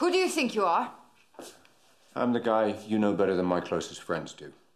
Who do you think you are? I'm the guy you know better than my closest friends do.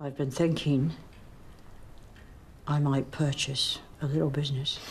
I've been thinking I might purchase a little business.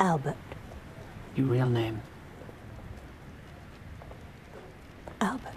Albert. Your real name? Albert.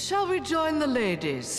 Shall we join the ladies?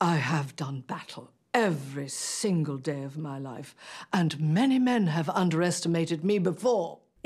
I have done battle every single day of my life, and many men have underestimated me before.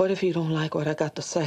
What if you don't like what I got to say?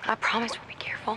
I promise we'll be careful.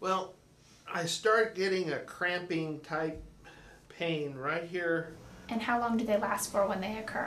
Well, I start getting a cramping type pain right here. And how long do they last for when they occur?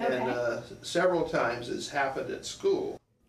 and several times it's happened at school.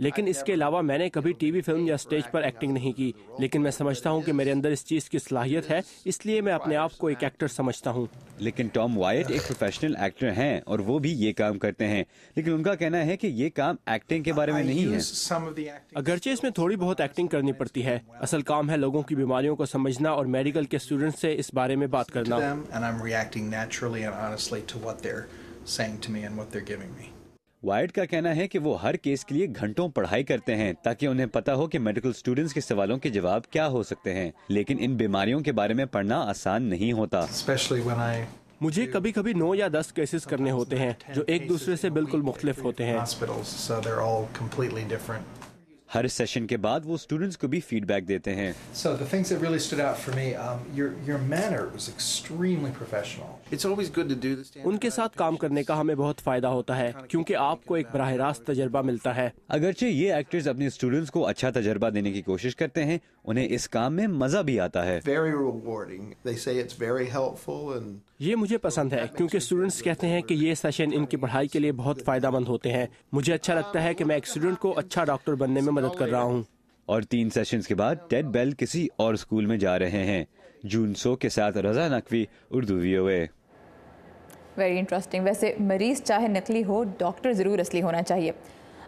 لیکن اس کے علاوہ میں نے کبھی T V film یا stage پر acting نہیں کی، لیکن میں سمجھتا ہوں کہ میرے اندر اس چیز کی صلاحیت ہے، اس لیے میں اپنے آپ کو ایک ایکٹر سمجھتا ہوں۔ لیکن ٹام وائٹ ایک پروفیشنل ایکٹر ہیں اور وہ بھی یہ کام کرتے ہیں، لیکن ان کا کہنا ہے کہ یہ کام ایکٹنگ کے بارے میں نہیں ہے۔ اگرچہ اس میں تھوڑی بہت ایکٹنگ کرنی پڑتی ہے، اصل کام ہے لوگوں کی بیماریوں کو سمجھنا اور میڈیکل کے اسٹوڈنٹ سے اس بارے میں بات کرنا۔ وائٹ کا کہنا ہے کہ وہ ہر کیس کے لیے گھنٹوں پڑھائی کرتے ہیں تاکہ انہیں پتہ ہو کہ میڈیکل اسٹوڈنٹس کے سوالوں کے جواب کیا ہو سکتے ہیں، لیکن ان بیماریوں کے بارے میں پڑھنا آسان نہیں ہوتا۔ مجھے کبھی کبھی 9 یا 10 کیسز کرنے ہوتے ہیں جو ایک دوسرے سے بالکل مختلف ہوتے ہیں۔ ہر سیشن کے بعد وہ اسٹوڈنٹس کو بھی فیڈ بیک دیتے ہیں۔ ان کے ساتھ کام کرنے کا ہمیں بہت فائدہ ہوتا ہے کیونکہ آپ کو ایک براہ راست تجربہ ملتا ہے۔ اگرچہ یہ ایکٹرز اپنے اسٹوڈنٹس کو اچھا تجربہ دینے کی کوشش کرتے ہیں، انہیں اس کام میں مزہ بھی آتا ہے۔ یہ مجھے پسند ہے کیونکہ اسٹوڈنٹس کہتے ہیں کہ یہ سیشن ان کی پڑھائی کے لیے بہت فائدہ مند ہوتے ہیں۔ مجھے اچھا لگتا ہے کہ میں ایک اسٹوڈنٹ کو اچھا ڈاکٹر بننے میں مدد کر رہا ہوں۔ اور 3 سیشنز کے بعد ٹیڈ بیل کسی اور اسکول میں جا رہے ہیں۔ جون سو کے ساتھ Raza Naqvi, Urdu VOA۔ Very interesting. ویسے مریض چاہے نقلی ہو، ڈاکٹر ضرور اصلی ہونا چاہیے۔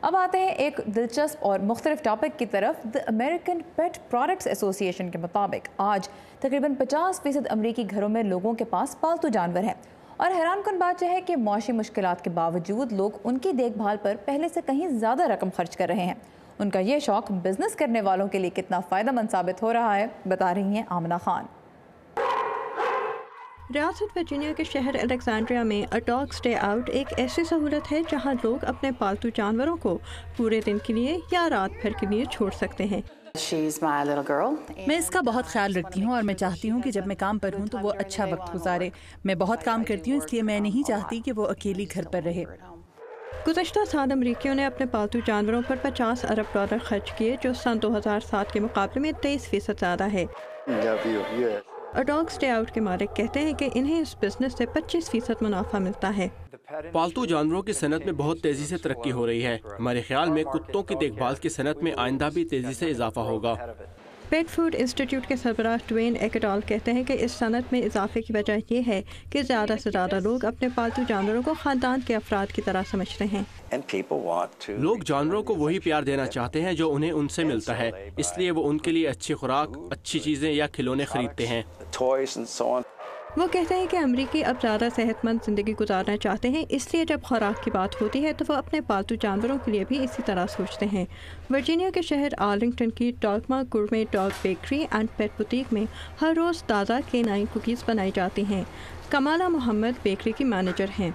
اب آتے ہیں ایک دلچسپ اور مختلف ٹاپک کی طرف۔ دی امریکن پیٹ پروڈکٹس ایسوسی ایشن کے مطابق آج تقریباً 50% امریکی گھروں میں لوگوں کے پاس پالتو جانور ہیں، اور حیران کن بات یہ ہے کہ معاشی مشکلات کے باوجود لوگ ان کی دیکھ بھال پر پہلے سے کہیں زیادہ رقم خرچ کر رہے ہیں۔ ان کا یہ شوق بزنس کرنے والوں کے لیے کتنا فائدہ مند ثابت ہو رہا ہے، بتا رہی ہیں آمنہ خان۔ ریاست ورجینیا کے شہر الیگزینڈریا میں اے ڈاگ اسٹے آؤٹ ایک ایسی سہولت ہے جہاں لوگ اپنے پالتو جانوروں کو پورے دن کے لیے یا رات بھر کے لیے چھوڑ سکتے ہیں۔ میں اس کا بہت خیال رکھتی ہوں اور میں چاہتی ہوں کہ جب میں کام پر ہوں تو وہ اچھا وقت گزارے۔ میں بہت کام کرتی ہوں، اس لیے میں نہیں چاہتی کہ وہ اکیلی گھر پر رہے۔ گزشتہ سال امریکیوں نے اپنے پالتو جانوروں پر $50 ارب خرچ کیے، جو سن 2007 کے مقابلے میں 23% زیادہ ہے۔ اے ڈاگ اسٹے آؤٹ کے مالک کہتے ہیں کہ انہیں اس بزنس سے 25% منافع ملتا ہے۔ پالتو جانوروں کی صنعت میں بہت تیزی سے ترقی ہو رہی ہے۔ ہمارے خیال میں کتوں کی دیکھ بھال کی صنعت میں آئندہ بھی تیزی سے اضافہ ہوگا۔ پیٹ فوڈ انسٹیٹیوٹ کے سربراہ ڈوین ایکڈال کہتے ہیں کہ اس صنعت میں اضافے کی وجہ یہ ہے کہ زیادہ سے زیادہ لوگ اپنے پالتو جانوروں کو خاندان کے افراد کی طرح سمجھتے ہیں۔ لوگ جانوروں کو وہی پیار دینا چاہتے ہیں جو انہیں ان سے ملتا ہے، اس لیے وہ ان کے لیے اچھی خوراک، اچھی چیزیں یا کھلونے خریدتے ہیں۔ وہ کہتے ہیں کہ امریکی اب زیادہ صحت مند زندگی گزارنا چاہتے ہیں، اس لیے جب خوراک کی بات ہوتی ہے تو وہ اپنے پالتو جانوروں کے لیے بھی اسی طرح سوچتے ہیں۔ ورجینیا کے شہر آرلنگٹن کی Dogma gourmet dog bakery and pet boutique میں ہر روز تازہ کینائن کوکیز بنائی جاتی ہیں۔ کمالہ محمد بیکری کی مینیجر ہیں۔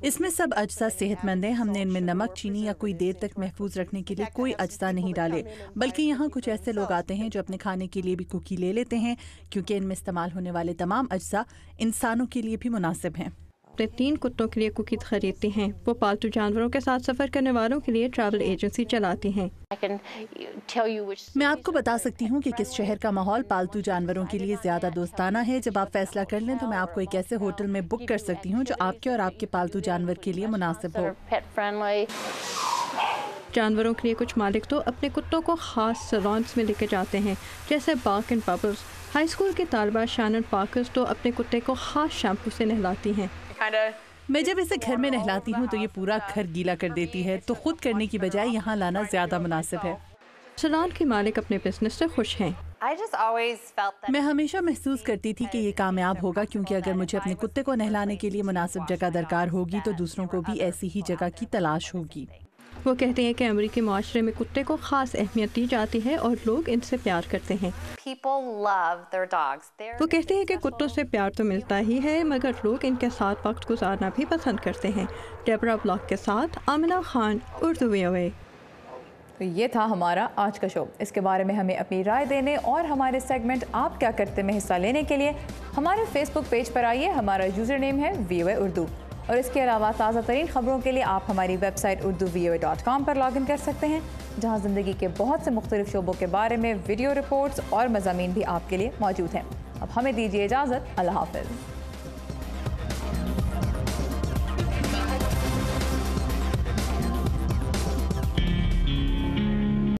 اس میں سب اجزاء صحت مند ہیں۔ ہم نے ان میں نمک، چینی یا کوئی دیر تک محفوظ رکھنے کے لیے کوئی اجزاء نہیں ڈالے، بلکہ یہاں کچھ ایسے لوگ آتے ہیں جو اپنے کھانے کے لیے بھی کوکی لے لیتے ہیں، کیونکہ ان میں استعمال ہونے والے تمام اجزاء انسانوں کے لیے بھی مناسب ہیں۔ اپنے 3 کتوں کے لیے کوکیز خریدتی ہیں۔ وہ پالتو جانوروں کے ساتھ سفر کرنے والوں کے لیے ٹریول ایجنسی چلاتی ہیں۔ میں آپ کو بتا سکتی ہوں کہ کس شہر کا ماحول پالتو جانوروں کے لیے زیادہ دوستانہ ہے۔ جب آپ فیصلہ کر لیں تو میں آپ کو ایک ایسے ہوٹل میں بک کر سکتی ہوں جو آپ کے اور آپ کے پالتو جانور کے لیے مناسب ہو۔ جانوروں کے لیے کچھ مالک تو اپنے کتوں کو خاص سیلونز میں لے کے جاتے ہیں، جیسے بارک اینڈ ببلز۔ ہائی اسکول کی طالبہ شانن پارکرز تو اپنے کتے کو خاص شیمپو سے نہلاتی ہیں۔ میں جب اسے گھر میں نہلاتی ہوں تو یہ پورا گھر گیلا کر دیتی ہے، تو خود کرنے کی بجائے یہاں لانا زیادہ مناسب ہے۔ سیلون کی مالک اپنے بزنس سے خوش ہیں۔ میں ہمیشہ محسوس کرتی تھی کہ یہ کامیاب ہوگا، کیونکہ اگر مجھے اپنے کتے کو نہلانے کے لیے مناسب جگہ درکار ہوگی تو دوسروں کو بھی ایسی ہی جگہ کی تلاش ہوگی۔ وہ کہتے ہیں کہ امریکی معاشرے میں کتے کو خاص اہمیت دی جاتی ہے اور لوگ ان سے پیار کرتے ہیں۔ وہ کہتے ہیں کہ کتوں سے پیار تو ملتا ہی ہے، مگر لوگ ان کے ساتھ وقت گزارنا بھی پسند کرتے ہیں۔ ڈیبرا بلاک کے ساتھ آمنہ خان، اردو VOA۔ تو یہ تھا ہمارا آج کا شو۔ اس کے بارے میں ہمیں اپنی رائے دینے اور ہمارے سیگمنٹ آپ کیا کرتے میں حصہ لینے کے لیے ہمارے فیس بک پیج پر آئیے۔ ہمارا یوزر نیم ہے VOA اردو، اور اس کے علاوہ تازہ ترین خبروں کے لیے آپ ہماری ویب سائٹ urduvoa.com پر لاگ ان کر سکتے ہیں، جہاں زندگی کے بہت سے مختلف شعبوں کے بارے میں ویڈیو رپورٹس اور مضامین بھی آپ کے لیے موجود ہیں۔ اب ہمیں دیجیے اجازت، اللہ حافظ۔